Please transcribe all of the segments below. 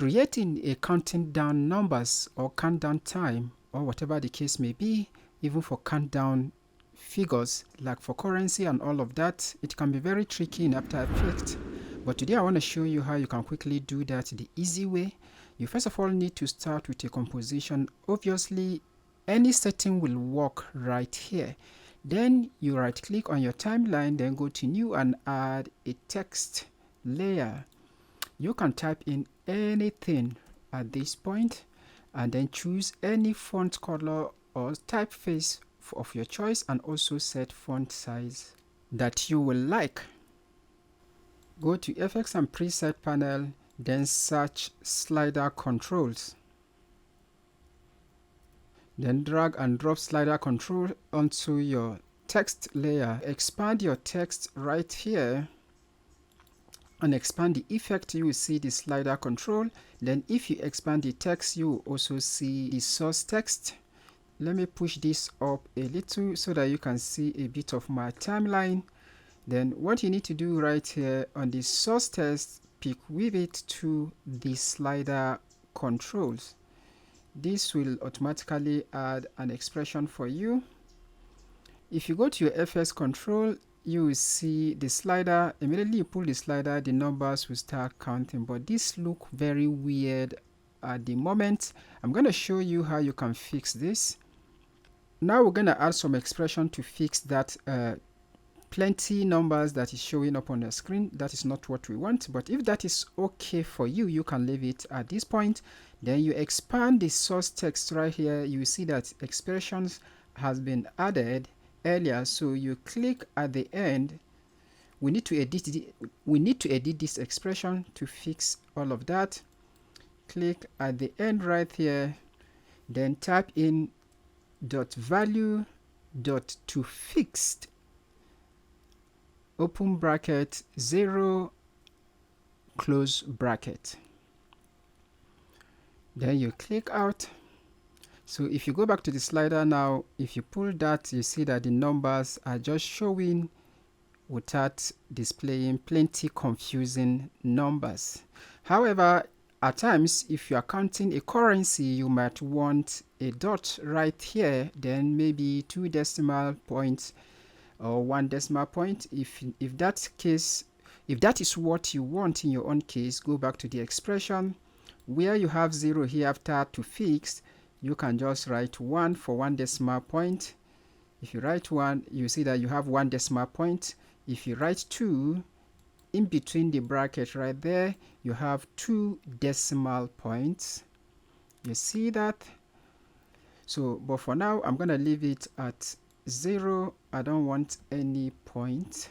creating a counting down numbers or countdown time or whatever the case may be, even for countdown figures like for currency and all of that, it can be very tricky in After Effects. But today I want to show you how you can quickly do that the easy way. You first of all need to start with a composition. Obviously, any setting will work right here. Then you right click on your timeline, then go to new and add a text layer. You can type in anything at this point and then choose any font color or typeface of your choice, and also set font size that you will like. Go to Effects and Preset panel, then search Slider Controls. Then drag and drop slider control onto your text layer. Expand your text right here and expand the effect. You will see the slider control. Then if you expand the text, you will also see the source text. Let me push this up a little so that you can see a bit of my timeline. Then what you need to do right here on the source text, pick with it to the slider controls. This will automatically add an expression for you. If you go to your FS control, you will see the slider. Immediately you pull the slider, the numbers will start counting, but this looks very weird at the moment. I'm going to show you how you can fix this. Now we're going to add some expression to fix that plenty numbers that is showing up on the screen. That is not what we want, but if that is okay for you, you can leave it at this point. Then you expand the source text right here. You see that expressions has been added earlier, so you click at the end. We need to edit this expression to fix all of that. Click at the end right here, then type in .value .to fixed open bracket 0 close bracket. Then you click out. So if you go back to the slider now, if you pull that, you see that the numbers are just showing without displaying plenty confusing numbers. However, at times, if you are counting a currency, you might want a dot right here, then maybe 2 decimal points or 1 decimal point. If that is what you want in your own case, go back to the expression where you have 0 here after to fix. You can just write 1 for 1 decimal point. If you write 1, you see that you have 1 decimal point. If you write 2, in between the bracket right there, you have 2 decimal points. You see that? So, but for now, I'm going to leave it at 0. I don't want any point.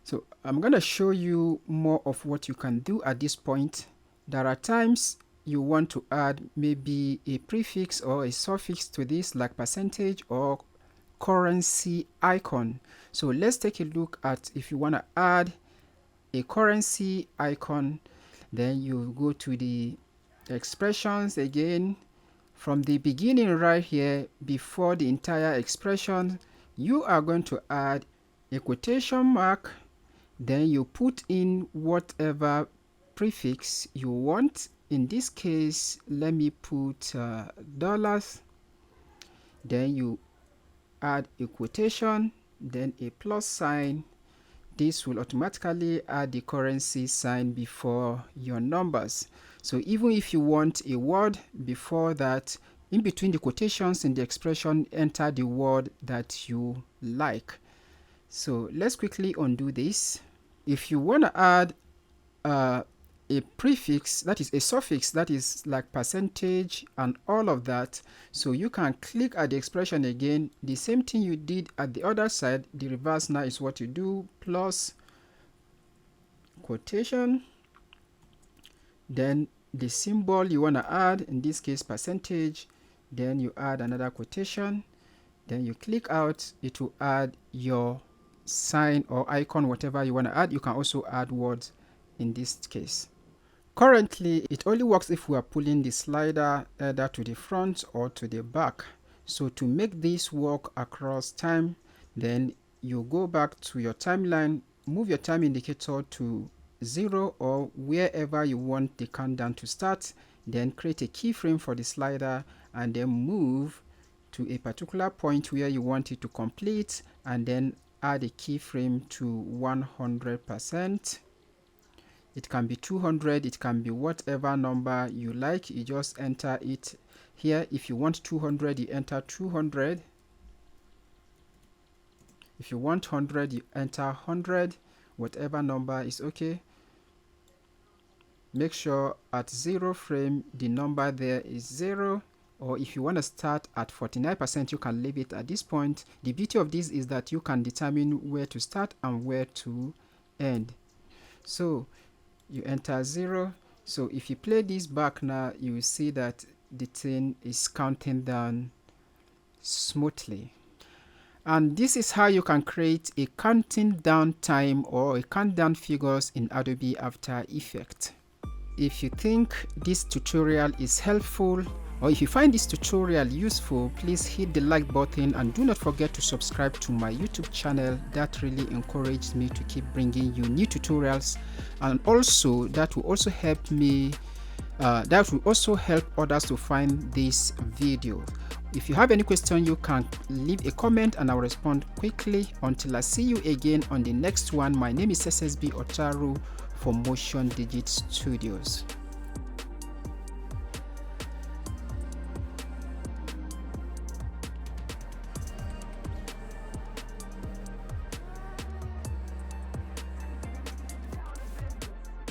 So I'm going to show you more of what you can do at this point. There are times you want to add maybe a prefix or a suffix to this, like percentage or currency icon. So let's take a look at if you want to add a currency icon. Then you go to the expressions again. From the beginning right here, before the entire expression, you are going to add a quotation mark. Then you put in whatever prefix you want. In this case, let me put dollars. Then you add a quotation, then a plus sign. This will automatically add the currency sign before your numbers. So even if you want a word before that, in between the quotations in the expression, enter the word that you like. So let's quickly undo this. If you want to add a prefix, that is a suffix, that is like percentage and all of that, so you can click at the expression again. The same thing you did at the other side, the reverse now is what you do, plus quotation, then the symbol you want to add, in this case percentage, then you add another quotation, then you click out. It will add your sign or icon, whatever you want to add. You can also add words in this case. Currently, it only works if we are pulling the slider either to the front or to the back. So to make this work across time, then you go back to your timeline, move your time indicator to 0 or wherever you want the countdown to start. Then create a keyframe for the slider and then move to a particular point where you want it to complete, and then add a keyframe to 100%. It can be 200, it can be whatever number you like. You just enter it here. If you want 200, you enter 200. If you want 100, you enter 100. Whatever number is okay. Make sure at 0 frame the number there is 0, or if you want to start at 49%, you can leave it at this point. The beauty of this is that you can determine where to start and where to end. So you enter 0. So if you play this back now, you will see that the thing is counting down smoothly. And this is how you can create a counting down time or a countdown figures in Adobe After Effects. If you think this tutorial is helpful, or if you find this tutorial useful, please hit the like button and do not forget to subscribe to my YouTube channel. That really encourages me to keep bringing you new tutorials, and also that will also help me that will also help others to find this video. If you have any question, you can leave a comment and I'll respond quickly. Until I see you again on the next one, my name is SSB Otaru for Motiondigit Studios.